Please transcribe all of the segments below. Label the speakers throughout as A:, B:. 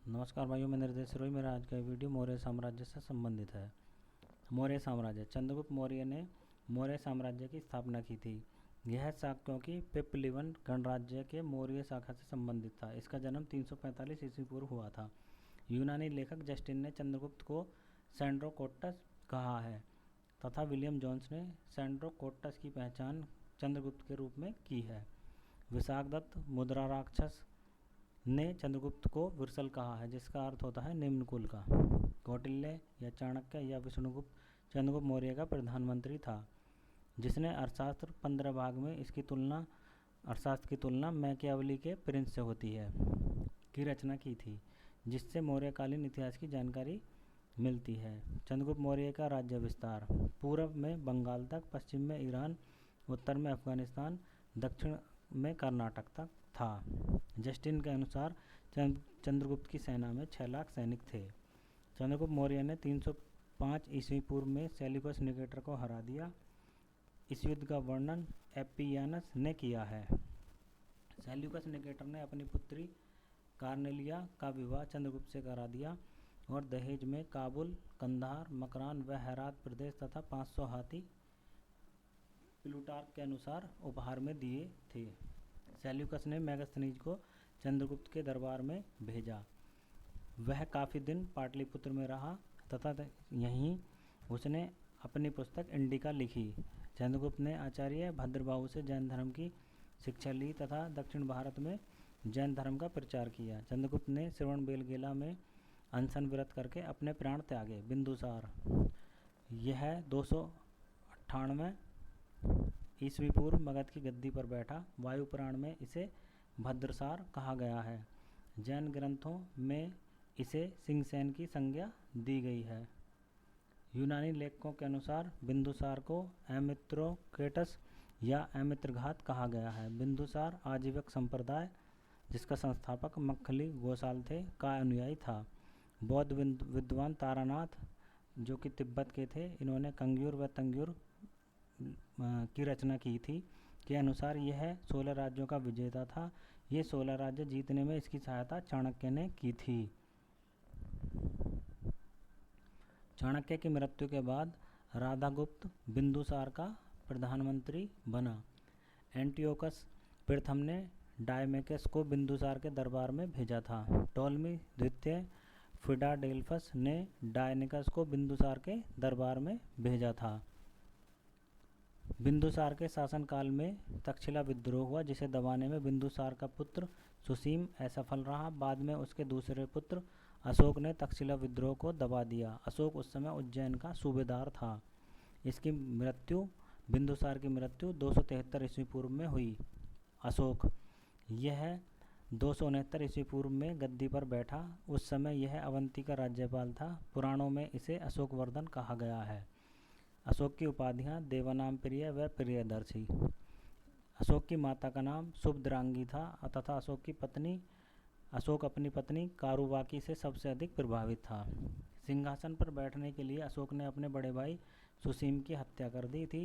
A: नमस्कार भाइयों, मैं निर्देश रोही। मेरा आज का वीडियो मौर्य साम्राज्य से संबंधित है। मौर्य साम्राज्य। चंद्रगुप्त मौर्य ने मौर्य साम्राज्य की स्थापना की थी। यह शाक्यों की पिप्पलीवन गणराज्य के मौर्य शाखा से संबंधित था। इसका जन्म 345 ईस्वी पूर्व हुआ था। यूनानी लेखक जस्टिन ने चंद्रगुप्त को सैंड्रोकोट्टस कहा है तथा विलियम जोन्स ने सैंड्रोकोट्टस की पहचान चंद्रगुप्त के रूप में की है। विशाखदत्त मुद्रा राक्षस ने चंद्रगुप्त को विरसल कहा है, जिसका अर्थ होता है निम्न कुल का। कौटिल्य या चाणक्य या विष्णुगुप्त चंद्रगुप्त मौर्य का प्रधानमंत्री था, जिसने अर्थशास्त्र 15 भाग में इसकी तुलना अर्थशास्त्र की तुलना मैकियावली के प्रिंस से होती है की रचना की थी, जिससे मौर्यकालीन इतिहास की जानकारी मिलती है। चंद्रगुप्त मौर्य का राज्य विस्तार। पूर्व में बंगाल तक, पश्चिम में ईरान, उत्तर में अफगानिस्तान, दक्षिण में कर्नाटक तक था। जस्टिन के अनुसार चंद्रगुप्त की सेना में 6 लाख सैनिक थे। चंद्रगुप्त मौर्य ने 305 ईस्वी पूर्व में सेल्यूकस निकेटर को हरा दिया। इस युद्ध का वर्णन एपियानस ने किया है। सेल्यूकस निकेटर ने अपनी पुत्री कार्नेलिया का विवाह चंद्रगुप्त से करा दिया और दहेज में काबुल, कंधार, मकरान व हेरात प्रदेश तथा 500 हाथी प्लूटार्क के अनुसार उपहार में दिए थे। सेल्यूकस ने मेगास्थनीज को चंद्रगुप्त के दरबार में भेजा। वह काफ़ी दिन पाटलिपुत्र में रहा तथा यहीं उसने अपनी पुस्तक इंडिका लिखी। चंद्रगुप्त ने आचार्य भद्रबाहु से जैन धर्म की शिक्षा ली तथा दक्षिण भारत में जैन धर्म का प्रचार किया। चंद्रगुप्त ने श्रवणबेलगोला में अनशन व्रत करके अपने प्राण त्यागे। बिंदुसार। यह 298 ईस्वी पूर्व मगध की गद्दी पर बैठा। वायु पुराण में इसे भद्रसार कहा गया है। जैन ग्रंथों में इसे सिंहसेन की संज्ञा दी गई है। यूनानी लेखकों के अनुसार बिंदुसार को एमित्रोकेटस या एमित्रघात कहा गया है। बिंदुसार आजीवक संप्रदाय, जिसका संस्थापक मक्खली गोसाल थे, का अनुयायी था। बौद्ध विद्वान तारानाथ, जो कि तिब्बत के थे, इन्होंने कंग्यूर व तंग्यूर की रचना की थी, के अनुसार यह 16 राज्यों का विजेता था। ये 16 राज्य जीतने में इसकी सहायता चाणक्य ने की थी। चाणक्य की मृत्यु के बाद राधागुप्त बिंदुसार का प्रधानमंत्री बना। एंटियोकस प्रथम ने डायमेकस को बिंदुसार के दरबार में भेजा था। टोलमी द्वितीय फिलाडेल्फस ने डायनिकस को बिंदुसार के दरबार में भेजा था। बिंदुसार के शासनकाल में तक्षशिला विद्रोह हुआ, जिसे दबाने में बिंदुसार का पुत्र सुसीम असफल रहा। बाद में उसके दूसरे पुत्र अशोक ने तक्षशिला विद्रोह को दबा दिया। अशोक उस समय उज्जैन का सूबेदार था। इसकी मृत्यु बिंदुसार की मृत्यु 273 ईस्वी पूर्व में हुई। अशोक यह 269 ईस्वी पूर्व में गद्दी पर बैठा। उस समय यह अवंती का राज्यपाल था। पुराणों में इसे अशोकवर्धन कहा गया है। अशोक की उपाधियाँ देवानाम प्रिय व प्रियदर्शी। अशोक की माता का नाम सुभद्रांगी था तथा अशोक अपनी पत्नी कारुबाकी से सबसे अधिक प्रभावित था। सिंहासन पर बैठने के लिए अशोक ने अपने बड़े भाई सुसीम की हत्या कर दी थी।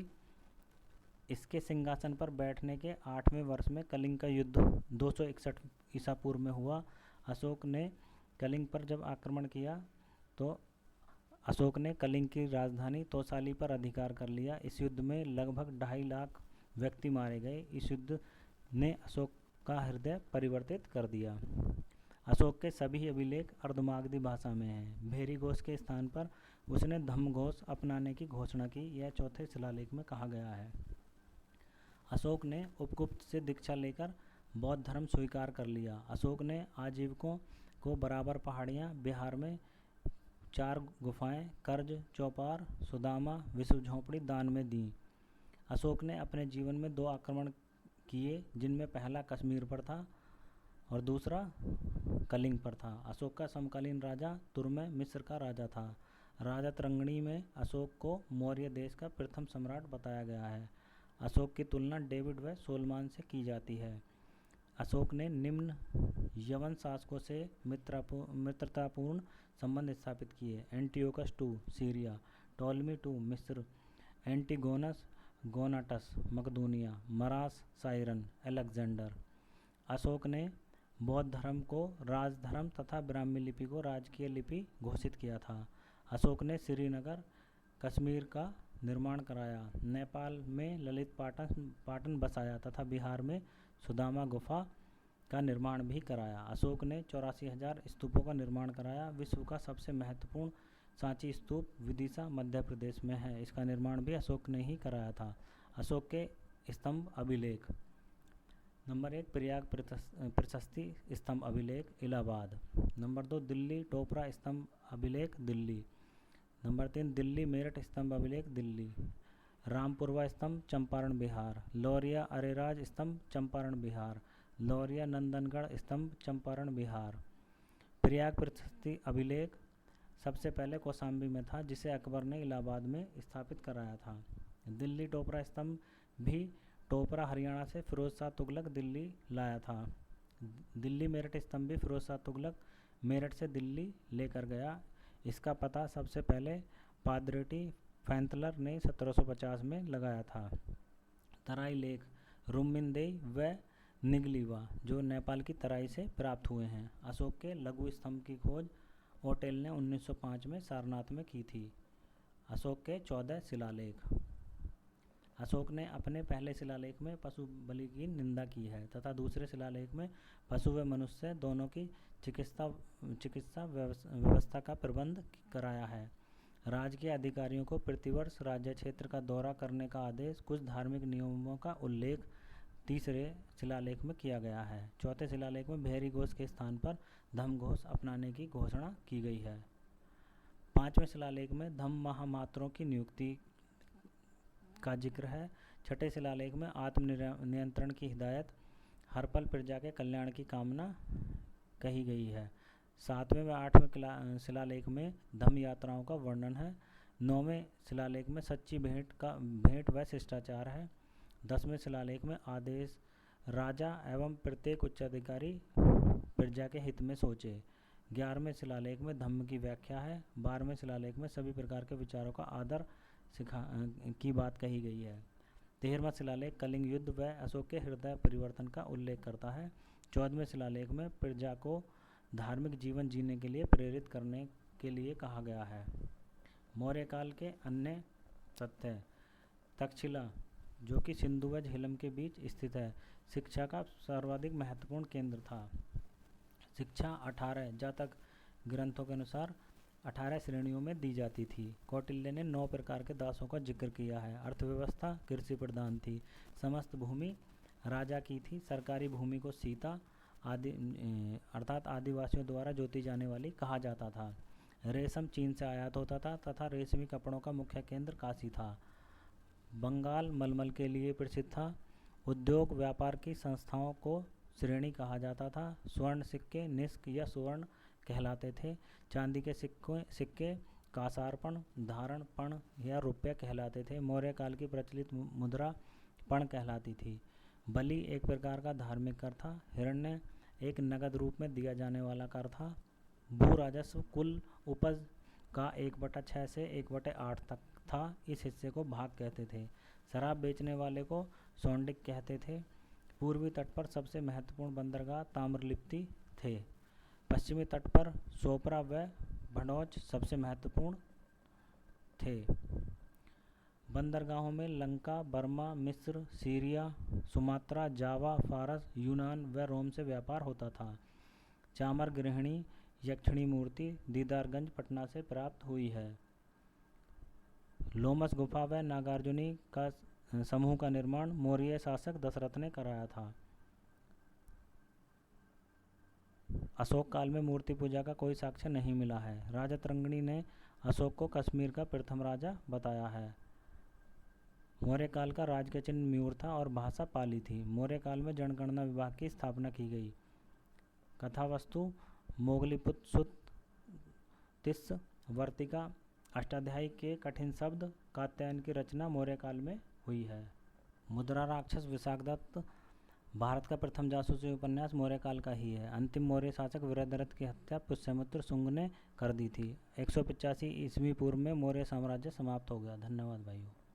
A: इसके सिंहासन पर बैठने के 8वें वर्ष में कलिंग का युद्ध 261 ईसा पूर्व में हुआ। अशोक ने कलिंग पर जब आक्रमण किया तो अशोक ने कलिंग की राजधानी तोसाली पर अधिकार कर लिया। इस युद्ध में लगभग 2.5 लाख व्यक्ति मारे गए। इस युद्ध ने अशोक का हृदय परिवर्तित कर दिया। अशोक के सभी अभिलेख अर्धमागधी भाषा में हैं। भेरी घोष के स्थान पर उसने धम्म घोष अपनाने की घोषणा की। यह चौथे शिलालेख में कहा गया है। अशोक ने उपगुप्त से दीक्षा लेकर बौद्ध धर्म स्वीकार कर लिया। अशोक ने आजीविकों को बराबर पहाड़ियाँ, बिहार में 4 गुफाएं, कर्ज, चौपार, सुदामा, विश्व झोंपड़ी दान में दी। अशोक ने अपने जीवन में 2 आक्रमण किए, जिनमें पहला कश्मीर पर था और दूसरा कलिंग पर था। अशोक का समकालीन राजा तुर्मे मिस्र का राजा था। राजा तरंगणी में अशोक को मौर्य देश का प्रथम सम्राट बताया गया है। अशोक की तुलना डेविड व सोलमान से की जाती है। अशोक ने निम्न यवन शासकों से मित्रतापूर्ण संबंध स्थापित किए। Antiochus II Syria, Ptolemy II मिस्र, एंटिगोनस गोनाटस मकदूनिया, मरास साइरन, अलेक्जेंडर। अशोक ने बौद्ध धर्म को राजधर्म तथा ब्राह्मी लिपि को राजकीय लिपि घोषित किया था। अशोक ने श्रीनगर कश्मीर का निर्माण कराया, नेपाल में ललित पाटन बसाया तथा बिहार में सुदामा गुफा का निर्माण भी कराया। अशोक ने 84,000 स्तूपों का निर्माण कराया। विश्व का सबसे महत्वपूर्ण सांची स्तूप विदिशा मध्य प्रदेश में है। इसका निर्माण भी अशोक ने ही कराया था। अशोक के स्तंभ अभिलेख। नंबर 1 प्रयाग प्रशस्ति स्तंभ अभिलेख इलाहाबाद। नंबर 2 दिल्ली टोपरा स्तंभ अभिलेख दिल्ली। नंबर 3 दिल्ली मेरठ स्तंभ अभिलेख दिल्ली। रामपुरवा स्तंभ चंपारण बिहार। लौरिया अरेराज स्तंभ चंपारण बिहार। लौरिया नंदनगढ़ स्तंभ चंपारण बिहार। प्रयाग प्रशस्ति अभिलेख सबसे पहले कौशाम्बी में था, जिसे अकबर ने इलाहाबाद में स्थापित कराया था। दिल्ली टोपरा स्तंभ भी टोपरा हरियाणा से फिरोज शाह तुगलक दिल्ली लाया था। दिल्ली मेरठ स्तंभ भी फिरोज शाह तुगलक मेरठ से दिल्ली लेकर गया। इसका पता सबसे पहले पादरेटी फैंतलर ने 1750 में लगाया था। तराई लेख रुमिनदेई व निगलीवा जो नेपाल की तराई से प्राप्त हुए हैं। अशोक के लघु स्तंभ की खोज ओटेल ने 1905 में सारनाथ में की थी। अशोक के 14 शिलालेख। अशोक ने अपने पहले शिलालेख में पशु बलि की निंदा की है तथा दूसरे शिलालेख में पशु व मनुष्य दोनों की चिकित्सा व्यवस्था का प्रबंध कराया है। राजकीय अधिकारियों को प्रतिवर्ष राज्य क्षेत्र का दौरा करने का आदेश, कुछ धार्मिक नियमों का उल्लेख तीसरे शिलालेख में किया गया है। चौथे शिलालेख में भेरी घोष के स्थान पर धम्म घोष अपनाने की घोषणा की गई है। पांचवें शिलालेख में धम्म महामात्रों की नियुक्ति का जिक्र है। छठे शिलालेख में आत्मनियंत्रण की हिदायत, हर पल प्रजा के कल्याण की कामना कही गई है। सातवें व आठवें शिलालेख में धम्म यात्राओं का वर्णन है। नौवें शिलालेख में सच्ची भेंट व शिष्टाचार है। 10वें शिलालेख में आदेश, राजा एवं प्रत्येक उच्चाधिकारी प्रजा के हित में सोचे। 11वें शिलालेख में धम्म की व्याख्या है। 12वें शिलालेख में सभी प्रकार के विचारों का आदर की बात कही गई है। 13वां शिलालेख कलिंग युद्ध व अशोक के हृदय परिवर्तन का उल्लेख करता है। 14वें शिलालेख में प्रजा को धार्मिक जीवन जीने के लिए प्रेरित करने के लिए कहा गया है। मौर्य काल के अन्य तथ्य। तक्षशिला जो कि सिंधु व झेलम के बीच स्थित है, शिक्षा का सर्वाधिक महत्वपूर्ण केंद्र था। शिक्षा 18 जातक ग्रंथों के अनुसार 18 श्रेणियों में दी जाती थी। कौटिल्य ने 9 प्रकार के दासों का जिक्र किया है। अर्थव्यवस्था कृषि प्रधान थी। समस्त भूमि राजा की थी। सरकारी भूमि को सीता अर्थात आदिवासियों द्वारा जोती जाने वाली कहा जाता था। रेशम चीन से आयात होता था तथा रेशमी कपड़ों का मुख्य केंद्र काशी था। बंगाल मलमल के लिए प्रसिद्ध था। उद्योग व्यापार की संस्थाओं को श्रेणी कहा जाता था। स्वर्ण सिक्के निष्क या सुवर्ण कहलाते थे। चांदी के सिक्के कासारपण, धारणपण या रुपये कहलाते थे। मौर्य काल की प्रचलित मुद्रा पण कहलाती थी। बलि एक प्रकार का धार्मिक कर था। हिरण्य एक नगद रूप में दिया जाने वाला कर था। भू राजस्व कुल उपज का 1/6 से 1/8 तक था। इस हिस्से को भाग कहते थे। शराब बेचने वाले को सौंडिक कहते थे। पूर्वी तट पर सबसे महत्वपूर्ण बंदरगाह ताम्रलिप्ति थे। पश्चिमी तट पर सोपरा व भड़ौच सबसे महत्वपूर्ण थे। बंदरगाहों में लंका, बर्मा, मिस्र, सीरिया, सुमात्रा, जावा, फारस, यूनान व रोम से व्यापार होता था। चामर गृहिणी यक्षिणी मूर्ति दीदारगंज पटना से प्राप्त हुई है। लोमस गुफा व नागार्जुनी का समूह का निर्माण मौर्य शासक दशरथ ने कराया था। अशोक काल में मूर्ति पूजा का कोई साक्ष्य नहीं मिला है। राजा तरंगिणी ने अशोक को कश्मीर का प्रथम राजा बताया है। मौर्य काल का राज का चिन्ह म्यूर था और भाषा पाली थी। मौर्य काल में जनगणना विभाग की स्थापना की गई। कथावस्तु मोगलीपुत्र सुत तिस्स वर्तिका अष्टाध्यायी के कठिन शब्द कात्यायन की रचना मौर्य काल में हुई है। मुद्रा राक्षस विशाखदत्त भारत का प्रथम जासूसी उपन्यास मौर्य काल का ही है। अंतिम मौर्य शासक वीरभद्र की हत्या पुष्यमित्र शुंग ने कर दी थी। 185 ईस्वी पूर्व में मौर्य साम्राज्य समाप्त हो गया। धन्यवाद भाइयों।